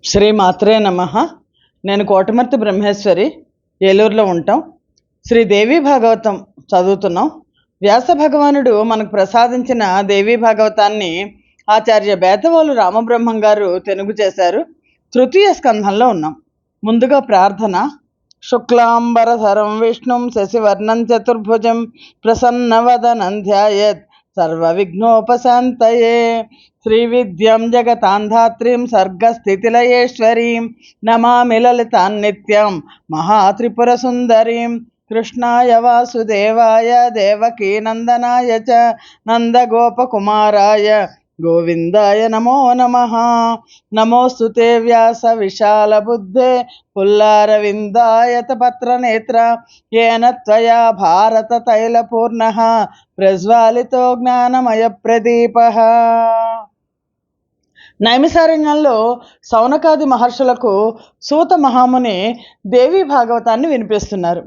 శ్రీ మాత్రే నమః. నేను కోటమర్తి బ్రహ్మేశ్వరి, ఏలూరులో ఉంటాం. శ్రీ దేవీ భాగవతం చదువుతున్నాం. వ్యాస భగవానుడు మనకు ప్రసాదించిన దేవీ భాగవతాన్ని ఆచార్య బేతవోలు రామబ్రహ్మం గారు తెనుగు చేశారు. తృతీయ స్కంధంలో ఉన్నాం. ముందుగా ప్రార్థన. శుక్లాంబరధరం విష్ణుం శశివర్ణం చతుర్భుజం ప్రసన్నవదనం ధ్యాయేత్ సర్వవిఘ్నోపశాంతయే. శ్రీవిద్యాం జగతాంధాత్రీం సర్గస్థితిలయేశ్వరీం నమామి లలితాన్ నిత్యం మహాత్రిపురసుందరీం. కృష్ణాయ వాసుదేవాయ దేవకీ నందనాయ చ నందగోపకుమారాయ గోవిందాయ నమో నమః. నమోస్తుతే వ్యాస విశాల బుద్ధే పుల్లారవిందాయత పత్రనేత్ర ఏన త్వయా భారత తైలపూర్ణః ప్రజ్వాలితో జ్ఞానమయ ప్రదీపః. నైమిసారణ్యంలో సౌనకాది మహర్షులకు సూత మహాముని దేవీ భాగవతాన్ని వినిపిస్తున్నారు.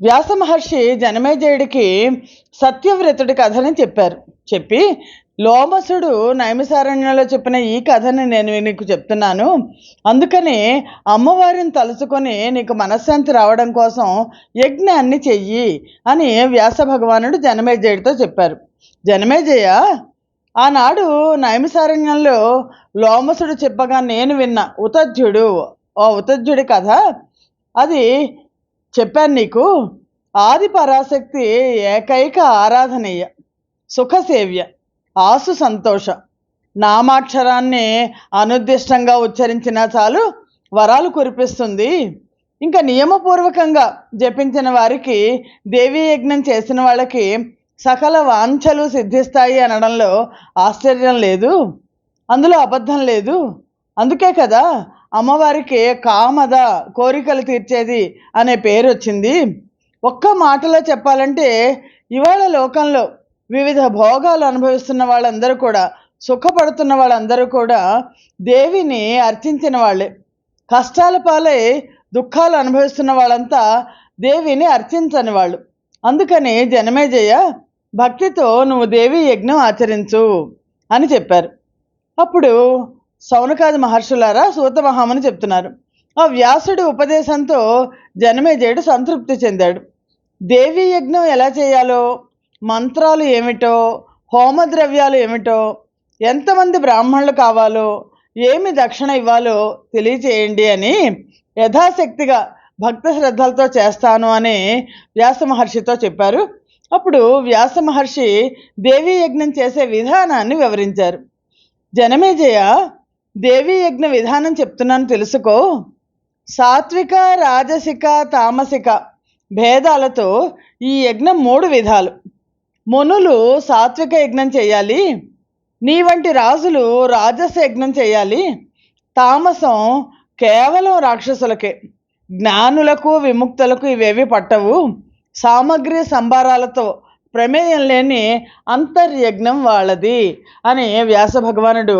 వ్యాస మహర్షి జనమేజయుడికి సత్యవ్రతుడి కథని చెప్పి లోమసుడు నైమిసారణ్యంలో చెప్పిన ఈ కథని నేను నీకు చెప్తున్నాను, అందుకని అమ్మవారిని తలుచుకొని నీకు మనశ్శాంతి రావడం కోసం యజ్ఞాన్ని చెయ్యి అని వ్యాస భగవానుడు జనమేజయుడితో చెప్పారు. జనమేజయ, ఆనాడు నైమిసారణ్యంలో లోమసుడు చెప్పగా నేను విన్న ఉతధ్యుడి కథ అది చెప్పాను నీకు. ఆది పరాశక్తి ఏకైక ఆరాధనీయ సుఖసేవ్య ఆసు సంతోష. నామాక్షరాన్ని అనుద్దిష్టంగా ఉచ్చరించినా చాలు వరాలు కురిపిస్తుంది. ఇంకా నియమపూర్వకంగా జపించిన వారికి, దేవీ యజ్ఞం చేసిన వాళ్ళకి సకల వాంఛలు సిద్ధిస్తాయి అనడంలో ఆశ్చర్యం లేదు, అందులో అబద్ధం లేదు. అందుకే కదా అమ్మవారికి కామద, కోరికలు తీర్చేది అనే పేరు వచ్చింది. ఒక్క మాటలో చెప్పాలంటే ఇవాళ లోకంలో వివిధ భోగాలు అనుభవిస్తున్న వాళ్ళందరూ కూడా, సుఖపడుతున్న వాళ్ళందరూ కూడా దేవిని అర్చించిన వాళ్ళే. కష్టాల పాలై దుఃఖాలు అనుభవిస్తున్న వాళ్ళంతా దేవిని అర్చించని వాళ్ళు. అందుకని జనమేజయ, భక్తితో నువ్వు దేవీ యజ్ఞం ఆచరించు అని చెప్పారు. అప్పుడు సౌనకాది మహర్షులారా సూత మహాముని చెప్తున్నారు. ఆ వ్యాసుడి ఉపదేశంతో జనమేజయుడు సంతృప్తి చెందాడు. దేవీ యజ్ఞం ఎలా చేయాలో, మంత్రాలు ఏమిటో, హోమద్రవ్యాలు ఏమిటో, ఎంతమంది బ్రాహ్మణులు కావాలో, ఏమి దక్షిణ ఇవ్వాలో తెలియచేయండి అని యథాశక్తిగా భక్త శ్రద్ధలతో చేస్తాను అని వ్యాస మహర్షితో చెప్పారు. అప్పుడు వ్యాస మహర్షి దేవీ యజ్ఞం చేసే విధానాన్ని వివరించారు. జనమేజయ, దేవీ యజ్ఞ విధానం చెప్తున్నాను తెలుసుకో. సాత్విక, రాజసిక, తామసిక భేదాలతో ఈ యజ్ఞం 3 విధాలు. మునులు సాత్విక యజ్ఞం చేయాలి, నీ వంటి రాజులు రాజస యజ్ఞం చేయాలి. తామసం కేవలం రాక్షసులకే, జ్ఞానులకు విముక్తులకు ఇవేవి పట్టవు. సామగ్రి సంభారాలతో ప్రమేయం లేని అంతర్యజ్ఞం వాళ్ళది అని వ్యాస భగవానుడు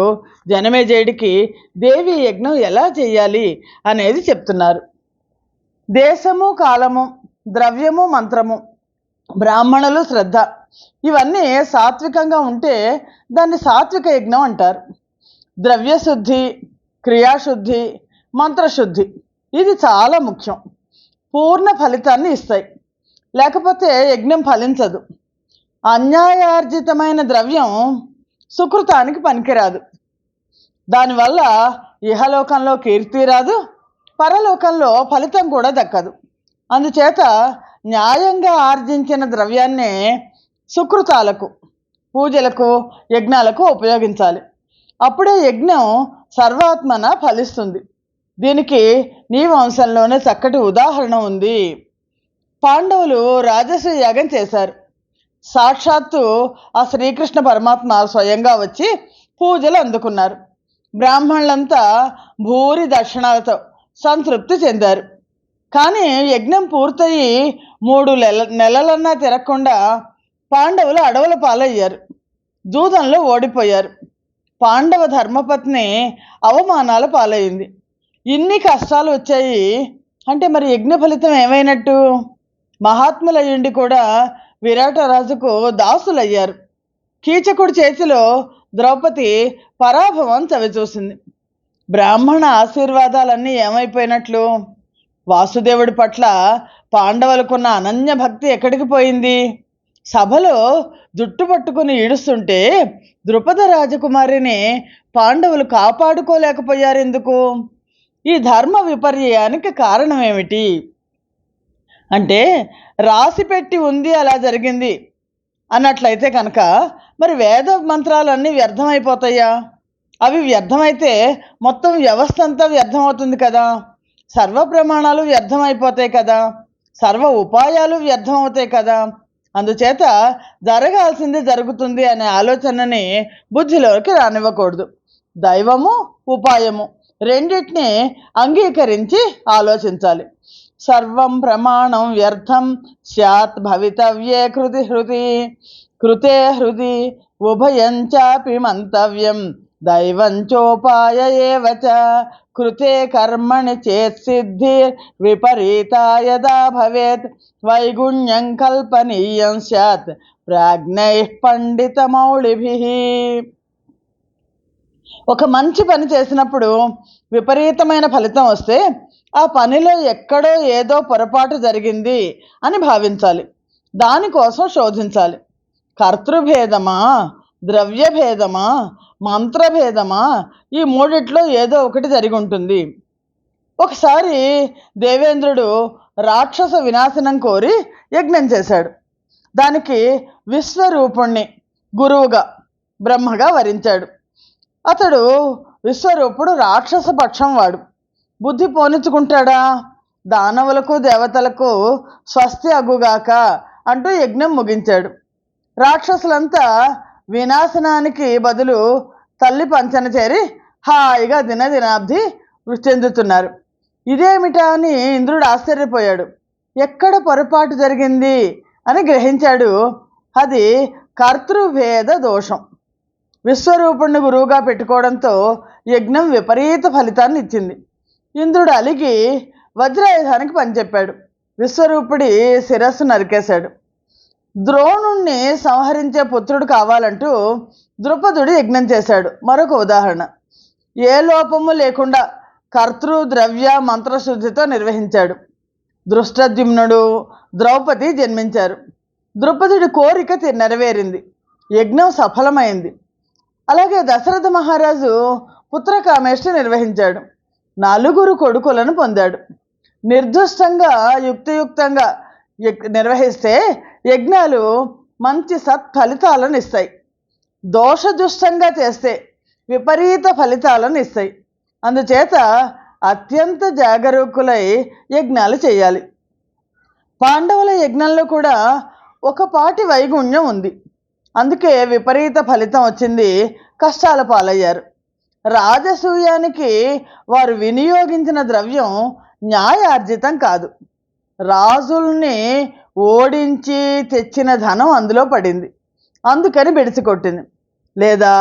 జనమేజయుడికి దేవీ యజ్ఞం ఎలా చేయాలి అనేది చెప్తున్నారు. దేశము, కాలము, ద్రవ్యము, మంత్రము, బ్రాహ్మణులు, శ్రద్ధ ఇవన్నీ సాత్వికంగా ఉంటే దాన్ని సాత్విక యజ్ఞం అంటారు. ద్రవ్యశుద్ధి, క్రియాశుద్ధి, మంత్రశుద్ధి ఇది చాలా ముఖ్యం. పూర్ణ ఫలితాన్ని ఇస్తాయి, లేకపోతే యజ్ఞం ఫలించదు. అన్యాయార్జితమైన ద్రవ్యం సుకృతానికి పనికిరాదు. దానివల్ల ఇహలోకంలో కీర్తి రాదు, పరలోకంలో ఫలితం కూడా దక్కదు. అందుచేత న్యాయంగా ఆర్జించిన ద్రవ్యాన్నే సుకృతాలకు, పూజలకు, యజ్ఞాలకు ఉపయోగించాలి. అప్పుడే యజ్ఞం సర్వాత్మన ఫలిస్తుంది. దీనికి నీ వంశంలోనే చక్కటి ఉదాహరణ ఉంది. పాండవులు రాజస యాగం చేశారు. సాక్షాత్తు ఆ శ్రీకృష్ణ పరమాత్మ స్వయంగా వచ్చి పూజలు అందుకున్నారు. బ్రాహ్మణులంతా భూరి దక్షిణాలతో సంతృప్తి చెందారు. కానీ యజ్ఞం పూర్తయి 3 నెలలన్నా తిరగకుండా పాండవులు అడవుల పాలయ్యారు, జూదంలో ఓడిపోయారు. పాండవ ధర్మపత్ని అవమానాల పాలయ్యింది. ఇన్ని కష్టాలు వచ్చాయి అంటే మరి యజ్ఞ ఫలితం ఏమైనట్టు? మహాత్ములయ్యుండి కూడా విరాటరాజుకు దాసులయ్యారు. కీచకుడి చేతిలో ద్రౌపది పరాభవం చవిచూసింది. బ్రాహ్మణ ఆశీర్వాదాలన్నీ ఏమైపోయినట్లు? వాసుదేవుడి పట్ల పాండవులకున్న అనన్య భక్తి ఎక్కడికి పోయింది? సభలో జుట్టు పట్టుకుని ఈడుస్తుంటే ద్రుపద రాజకుమారిని పాండవులు కాపాడుకోలేకపోయారు ఎందుకు? ఈ ధర్మ విపర్యయానికి కారణం ఏమిటి అంటే, రాసి పెట్టి ఉంది అలా జరిగింది అన్నట్లయితే కనుక మరి వేద మంత్రాలన్నీ వ్యర్థమైపోతాయా? అవి వ్యర్థమైతే మొత్తం వ్యవస్థ అంతా వ్యర్థమవుతుంది కదా. సర్వ ప్రమాణాలు వ్యర్థమైపోతాయి కదా, సర్వ ఉపాయాలు వ్యర్థమవుతాయి కదా. అందుచేత జరగాల్సింది జరుగుతుంది అనే ఆలోచనని బుద్ధిలోకి రానివ్వకూడదు. దైవము ఉపాయము రెండింటిని అంగీకరించి ఆలోచించాలి. సర్వం ప్రమాణం వ్యర్థం స్యాత్ భవితవ్యే కృతి హృది కృతే హృది ఉభయం చాపి మంతవ్యం దైవంచోపాయ ఏవ చ కృతే కర్మణి చేత్ సిద్ధిర్ విపరీత యదా భవేత్ వైగుణ్యం కల్పనీయం స్యాత్ ప్రాజ్ఞైః పండితమౌళిభిః. ఒక మంచి పని చేసినప్పుడు విపరీతమైన ఫలితం వస్తే ఆ పనిలో ఎక్కడో ఏదో పొరపాటు జరిగింది అని భావించాలి. దానికోసం శోధించాలి. కర్తృభేదమా, ద్రవ్యభేదమా, మంత్రభేదమా, ఈ మూడిట్లో ఏదో ఒకటి జరిగి ఉంటుంది. ఒకసారి దేవేంద్రుడు రాక్షస వినాశనం కోరి యజ్ఞం చేశాడు. దానికి విశ్వరూపుణ్ణి గురువుగా బ్రహ్మగా వరించాడు. అతడు విశ్వరూపుడు రాక్షస పక్షం వాడు. బుద్ధి పోనిచ్చుకుంటాడా? దానవులకు దేవతలకు స్వస్తి అగుగాక అంటూ యజ్ఞం ముగించాడు. రాక్షసులంతా వినాశనానికి బదులు తల్లి పంచన చేరి హాయిగా దినదినాబ్ది చెందుతున్నారు. ఇదేమిటా అని ఇంద్రుడు ఆశ్చర్యపోయాడు. ఎక్కడ పొరపాటు జరిగింది అని గ్రహించాడు. అది కర్తృభేద దోషం. విశ్వరూపుణ్ణి గురువుగా పెట్టుకోవడంతో యజ్ఞం విపరీత ఫలితాన్ని ఇచ్చింది. ఇంద్రుడు అలిగి వజ్రాయుధానికి పనిచెప్పాడు. విశ్వరూపుడి శిరస్సు నరికేశాడు. ద్రోణుణ్ణి సంహరించే పుత్రుడు కావాలంటూ ద్రుపదుడు యజ్ఞం చేశాడు. మరొక ఉదాహరణ. ఏ లోపము లేకుండా కర్తృ ద్రవ్య మంత్రశుద్ధితో నిర్వహించాడు. దృష్టద్యుమ్నుడు, ద్రౌపది జన్మించారు. ద్రుపదుడి కోరిక నెరవేరింది. యజ్ఞం సఫలమైంది. అలాగే దశరథ మహారాజు పుత్రకామేష్టి నిర్వహించాడు. 4 కొడుకులను పొందాడు. నిర్దుష్టంగా యుక్తియుక్తంగా నిర్వహిస్తే యజ్ఞాలు మంచి సత్ఫలితాలను ఇస్తాయి. దోషదుష్టంగా చేస్తే విపరీత ఫలితాలను ఇస్తాయి. అందుచేత అత్యంత జాగరూకులై యజ్ఞాలు చేయాలి. పాండవుల యజ్ఞంలో కూడా ఒకపాటి వైగుణ్యం ఉంది. అందుకే విపరీత ఫలితం వచ్చింది, కష్టాల పాలయ్యారు. రాజసూయానికి వారు వినియోగించిన ద్రవ్యం న్యాయార్జితం కాదు. రాజుల్ని ఓడించి తెచ్చిన ధనం అందులో పడింది. అందుకని బెడిసికొట్టింది. లేదా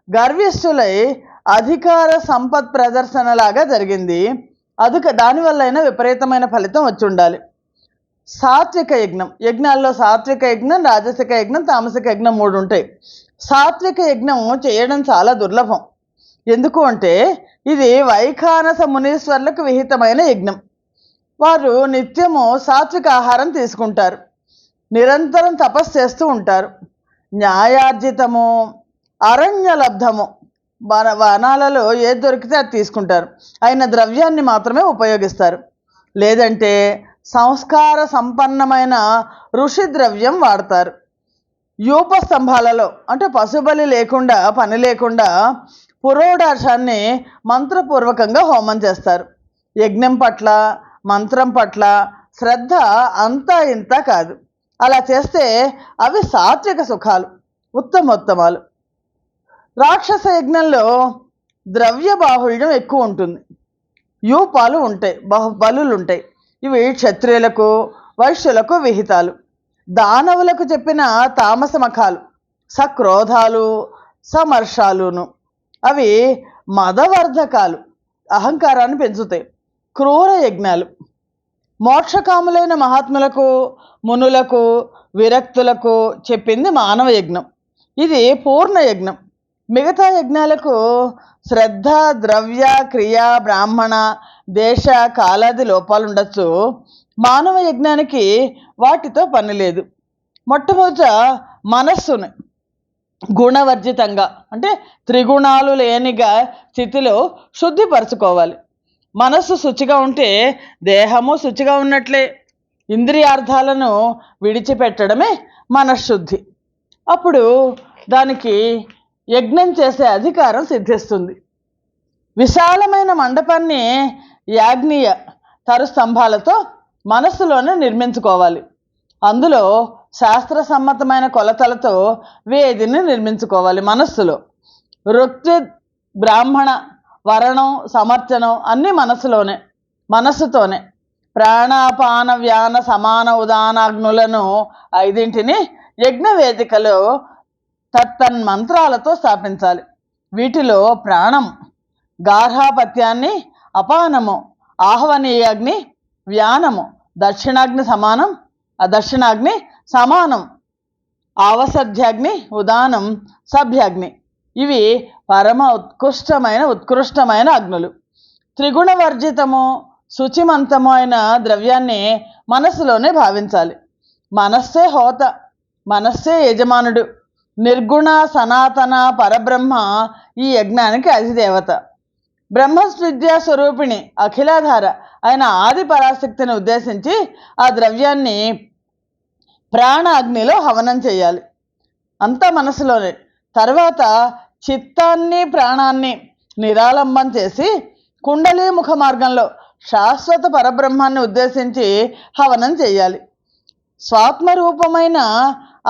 గర్విష్ఠులై అధికార సంపత్ ప్రదర్శనలాగా జరిగింది. దానివల్లైనా విపరీతమైన ఫలితం వచ్చి ఉండాలి. సాత్విక యజ్ఞం, యజ్ఞాల్లో సాత్విక యజ్ఞం, రాజసిక యజ్ఞం, తామసిక యజ్ఞం 3 ఉంటాయి. సాత్విక యజ్ఞం చేయడం చాలా దుర్లభం. ఎందుకు అంటే ఇది వైఖానస మునీశ్వర్లకు విహితమైన యజ్ఞం. వారు నిత్యము సాత్విక ఆహారం తీసుకుంటారు. నిరంతరం తపస్సు చేస్తూ ఉంటారు. న్యాయార్జితము, అరణ్యలబ్ధము, వనాలలో ఏది దొరికితే అది తీసుకుంటారు. అయిన ద్రవ్యాన్ని మాత్రమే ఉపయోగిస్తారు. లేదంటే సంస్కార సంపన్నమైన ఋషి ద్రవ్యం వాడతారు. యూప స్తంభాలలో అంటే పశుబలి లేకుండా, పని లేకుండా పురోడాశాన్ని మంత్రపూర్వకంగా హోమం చేస్తారు. యజ్ఞం పట్ల, మంత్రం పట్ల శ్రద్ధ అంతా ఇంత కాదు. అలా చేస్తే అవి సాత్విక సుఖాలు, ఉత్తమోత్తమాలు. రాక్షస యజ్ఞంలో ద్రవ్య బాహుళ్యం ఎక్కువ ఉంటుంది. యూపాలు ఉంటాయి, బలులు ఉంటాయి. ఇవి క్షత్రియులకు, వైశ్యులకు విహితాలు. దానవులకు చెప్పిన తామస మఖాలు సక్రోధాలు, సమర్షాలును. అవి మదవర్ధకాలు, అహంకారాన్ని పెంచుతాయి. క్రూర యజ్ఞాలు మోక్షకాములైన మహాత్ములకు, మునులకు, విరక్తులకు చెప్పింది మానవ యజ్ఞం. ఇది పూర్ణ యజ్ఞం. మిగతా యజ్ఞాలకు శ్రద్ధ, ద్రవ్య, క్రియ, బ్రాహ్మణ, దేశ, కాలాది లోపాలు ఉండొచ్చు. మానవ యజ్ఞానికి వాటితో పని లేదు. మొట్టమొదట మనస్సుని గుణవర్జితంగా, అంటే త్రిగుణాలు లేనిగా స్థితిలో శుద్ధిపరచుకోవాలి. మనస్సు శుచిగా ఉంటే దేహము శుచిగా ఉన్నట్లే. ఇంద్రియార్థాలను విడిచిపెట్టడమే మనశ్శుద్ధి. అప్పుడు దానికి యజ్ఞం చేసే అధికారం సిద్ధిస్తుంది. విశాలమైన మండపాన్ని యాజ్ఞీయ తరుస్తంభాలతో మనస్సులోనే నిర్మించుకోవాలి. అందులో శాస్త్ర సమ్మతమైన కొలతలతో వేదిని నిర్మించుకోవాలి. మనస్సులో ఋత్వి, బ్రాహ్మణ, వరణం, సమర్చనం అన్నీ మనస్సుతోనే. ప్రాణాపాన వ్యాన సమాన ఉదానాగ్నులను 5 యజ్ఞ వేదికలో తత్తన్మంత్రాలతో స్థాపించాలి. వీటిలో ప్రాణం, గార్హాపత్యాన్ని, అపానము, ఆహ్వనీయాగ్ని, వ్యానము, దక్షిణాగ్ని సమానం, ఆవసధ్యాగ్ని, ఉదానం, సభ్యాగ్ని. ఇవి పరమ ఉత్కృష్టమైన అగ్నులు. త్రిగుణవర్జితము, శుచిమంతము అయిన ద్రవ్యాన్ని మనస్సులోనే భావించాలి. మనస్సే హోత, మనస్సే యజమానుడు. నిర్గుణ సనాతన పరబ్రహ్మ ఈ యజ్ఞానికి అధిదేవత. బ్రహ్మవిద్యా స్వరూపిణి అఖిలాధార అయిన ఆది పరాశక్తిని ఉద్దేశించి ఆ ద్రవ్యాన్ని ప్రాణ అగ్నిలో హవనం చేయాలి. అంతా మనసులోనే. తర్వాత చిత్తాన్ని, ప్రాణాన్ని నిరాలంబం చేసి కుండలీ ముఖ మార్గంలో శాశ్వత పరబ్రహ్మాన్ని ఉద్దేశించి హవనం చేయాలి. స్వాత్మరూపమైన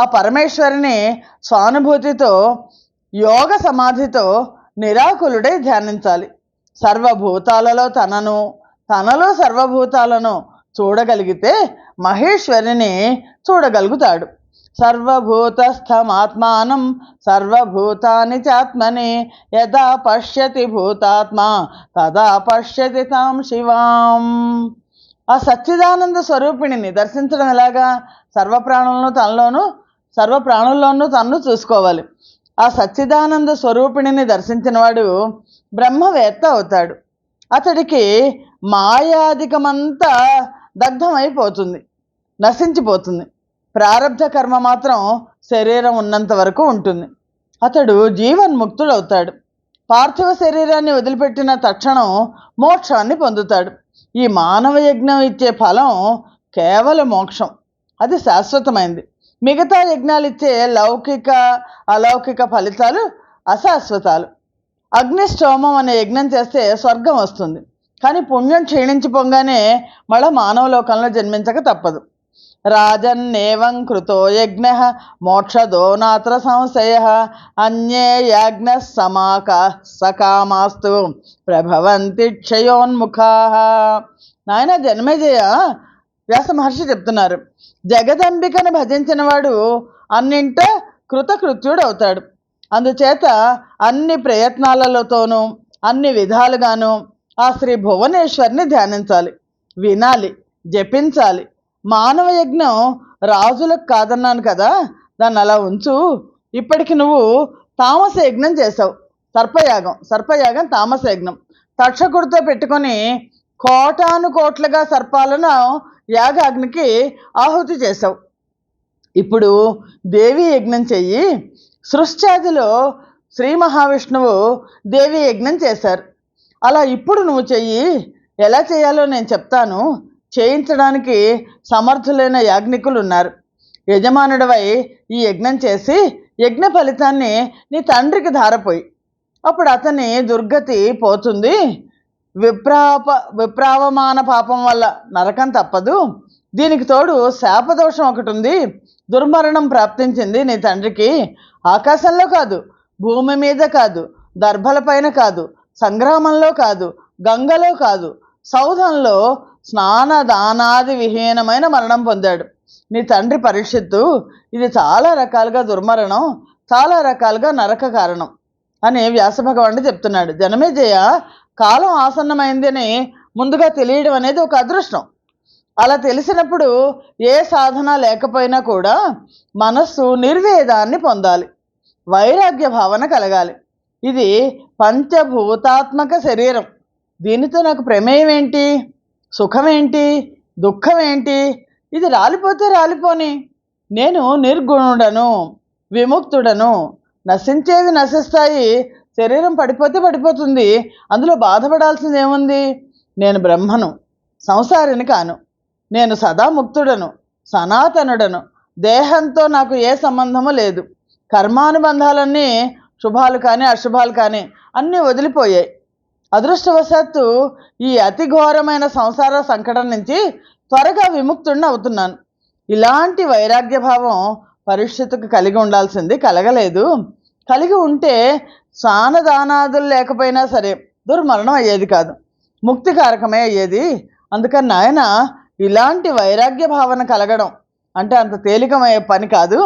ఆ పరమేశ్వరిని స్వానుభూతితో, యోగ సమాధితో నిరాకులుడై ధ్యానించాలి. సర్వభూతాలలో తనలో సర్వభూతాలను చూడగలిగితే మహేశ్వరిని చూడగలుగుతాడు. సర్వభూతస్థమాత్మానం సర్వభూతాని చాత్మని యదా పశ్యతి భూతాత్మ తదా పశ్యతి తాం శివాం. ఆ సచ్చిదానంద స్వరూపిణిని దర్శించడం ఎలాగా? సర్వప్రాణుల్లోనూ తన్ను చూసుకోవాలి. ఆ సచ్చిదానంద స్వరూపిణిని దర్శించిన వాడు బ్రహ్మవేత్త అవుతాడు. అతడికి మాయాధికమంతా దగ్ధమైపోతుంది, నశించిపోతుంది. ప్రారబ్ధ కర్మ మాత్రం శరీరం ఉన్నంత వరకు ఉంటుంది. అతడు జీవన్ముక్తుడవుతాడు. పార్థివ శరీరాన్ని వదిలిపెట్టిన తక్షణం మోక్షాన్ని పొందుతాడు. ఈ మానవ యజ్ఞం ఇచ్చే ఫలం కేవలం మోక్షం. అది శాశ్వతమైంది. మిగతా యజ్ఞాలు ఇచ్చే లౌకిక అలౌకిక ఫలితాలు అశాశ్వతాలు. అగ్నిష్టోమం అనే యజ్ఞం చేస్తే స్వర్గం వస్తుంది. కానీ పుణ్యం క్షీణించిపోగానే మళ్ళీ మానవలోకంలో జన్మించక తప్పదు. రాజన్నేవం కృతో యజ్ఞ మోక్షదో నాత్ర సంశయ అన్యే యజ్ఞ సకామాస్తు ప్రభవంతి క్షయోన్ముఖా. నాయన జన్మేజయ, వ్యాస మహర్షి చెప్తున్నారు, జగదంబికను భజించిన వాడు అన్నింట కృతకృత్యుడు అవుతాడు. అందుచేత అన్ని ప్రయత్నాలతోనూ అన్ని విధాలుగాను ఆ శ్రీ భువనేశ్వరిని ధ్యానించాలి, వినాలి, జపించాలి. మానవ యజ్ఞం రాజులకు కాదన్నాను కదా, దాన్ని అలా ఉంచు. ఇప్పటికి నువ్వు తామస యజ్ఞం చేసావు. సర్పయాగం తామస యజ్ఞం. తక్షకుడితో పెట్టుకొని కోటానుకోట్లుగా సర్పాలను యాగాగ్నికి ఆహుతి చేసావు. ఇప్పుడు దేవి యజ్ఞం చెయ్యి. సృష్ట్యాదిలో శ్రీ మహావిష్ణువు దేవి యజ్ఞం చేశారు. అలా ఇప్పుడు నువ్వు చెయ్యి. ఎలా చేయాలో నేను చెప్తాను. చేయించడానికి సమర్థులైన యాజ్ఞికులు ఉన్నారు. యజమానుడివై ఈ యజ్ఞం చేసి యజ్ఞ ఫలితాన్ని నీ తండ్రికి ధారపోయి, అప్పుడు అతని దుర్గతి పోతుంది. విప్రావమాన పాపం వల్ల నరకం తప్పదు. దీనికి తోడు శాపదోషం ఒకటి ఉంది. దుర్మరణం ప్రాప్తించింది నీ తండ్రికి. ఆకాశంలో కాదు, భూమి మీద కాదు, దర్భలపైన కాదు, సంగ్రామంలో కాదు, గంగలో కాదు, సౌధంలో స్నానదానాది విహీనమైన మరణం పొందాడు నీ తండ్రి పరీక్షిత్తు. ఇది చాలా రకాలుగా దుర్మరణం, చాలా రకాలుగా నరక కారణం అని వ్యాస భగవానుడు చెప్తున్నాడు. జనమేజయ, కాలం ఆసన్నమైంది అని ముందుగా తెలియడం అనేది ఒక అదృష్టం. అలా తెలిసినప్పుడు ఏ సాధన లేకపోయినా కూడా మనస్సు నిర్వేదాన్ని పొందాలి, వైరాగ్య భావన కలగాలి. ఇది పంచభూతాత్మక శరీరం. దీనితో నాకు ప్రమేయం ఏంటి? సుఖం ఏంటి? దుఃఖం ఏంటి? ఇది రాలిపోతే రాలిపోని. నేను నిర్గుణుడను, విముక్తుడను. నశించేవి నశిస్తాయి. శరీరం పడిపోతే పడిపోతుంది. అందులో బాధపడాల్సింది ఏముంది? నేను బ్రహ్మను, సంసారిని కాను. నేను సదా ముక్తుడను, సనాతనుడను. దేహంతో నాకు ఏ సంబంధము లేదు. కర్మానుబంధాలన్నీ శుభాలు కానీ అశుభాలు కానీ అన్నీ వదిలిపోయాయి. అదృష్టవశాత్తు ఈ అతి ఘోరమైన సంసార సంకటం నుంచి త్వరగా విముక్తుడిని అవుతున్నాను. ఇలాంటి వైరాగ్య భావం పరిస్థితికి కలిగి ఉండాల్సింది, కలగలేదు. కలిగి ఉంటే స్నానదానాదులు లేకపోయినా సరే దుర్మరణం అయ్యేది కాదు, ముక్తికారకమే అయ్యేది. అందుకని నాయన, ఇలాంటి వైరాగ్య భావన కలగడం అంటే అంత తేలికమయ్యే పని కాదు.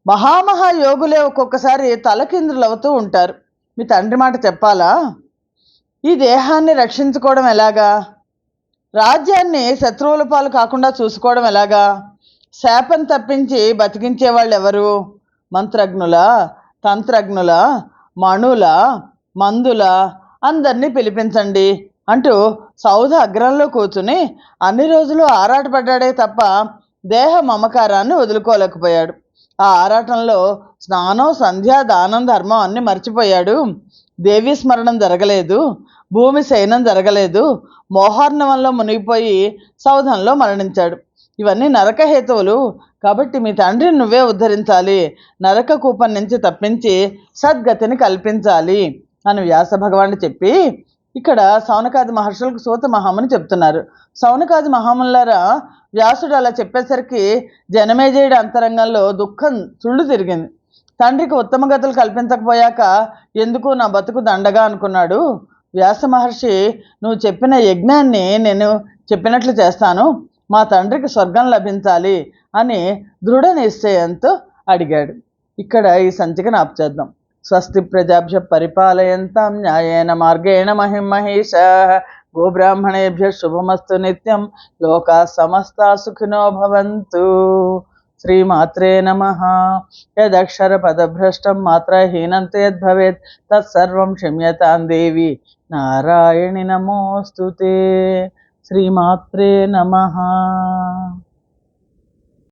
మహామహాయోగులే ఒక్కొక్కసారి తలకిందులు అవుతూ ఉంటారు. మీ తండ్రి మాట చెప్పాలా? ఈ దేహాన్ని రక్షించుకోవడం ఎలాగా? రాజ్యాన్ని శత్రువుల పాలు కాకుండా చూసుకోవడం ఎలాగా? శాపం తప్పించి బతికించే వాళ్ళు ఎవరు? మంత్రజ్ఞుల, తంత్రజ్ఞుల, మణుల, మందుల, అందరినీ పిలిపించండి అంటూ సౌధ అగ్రంలో కూర్చుని అన్ని రోజులు ఆరాటపడ్డాడే తప్ప దేహ మమకారాన్ని వదులుకోలేకపోయాడు. ఆ ఆరాటంలో స్నానం, సంధ్య, దానం, ధర్మం అన్నీ మర్చిపోయాడు. దేవీ స్మరణం జరగలేదు, భూమి శయనం జరగలేదు. మోహార్ణవంలో మునిగిపోయి సౌధంలో మరణించాడు. ఇవన్నీ నరకహేతువులు. కాబట్టి మీ తండ్రిని నువ్వే ఉద్ధరించాలి, నరక కూపం నుంచి తప్పించి సద్గతిని కల్పించాలి అని వ్యాస భగవానుడు చెప్పి ఇక్కడ సౌనకాది మహర్షులకు సూత మహాముని చెప్తున్నారు. సౌనకాది మహామునులారా, వ్యాసుడు అలా చెప్పేసరికి జనమేజయుడి అంతరంగంలో దుఃఖం చుళ్ళు తిరిగింది. తండ్రికి ఉత్తమ గతులు కల్పించకపోయాక ఎందుకు నా బతుకు దండగా అనుకున్నాడు. వ్యాస మహర్షి, నువ్వు చెప్పిన యజ్ఞాన్ని నేను చెప్పినట్లు చేస్తాను, మా తండ్రికి స్వర్గం లభించాలి అని దృఢ నిశ్చయంతో అడిగాడు. ఇక్కడ ఈ సంచికను ఆపుచేద్దాం. స్వస్తి ప్రజాభ్య పరిపాలయంతాం న్యాయేన మార్గేణ మహిం మహేషాః. గోబ్రాహ్మణేభ్య శుభమస్తు నిత్యం. లోకా సమస్తా సుఖినో భవంతు. శ్రీమాత్రే నమః. యదక్షర పదభ్రష్టం మాత్రహీనం యద్భవేత్ తత్సర్వం క్షమ్యతాం దేవి నారాయణి నమోస్తుతే. శ్రీమాత్రే నమః.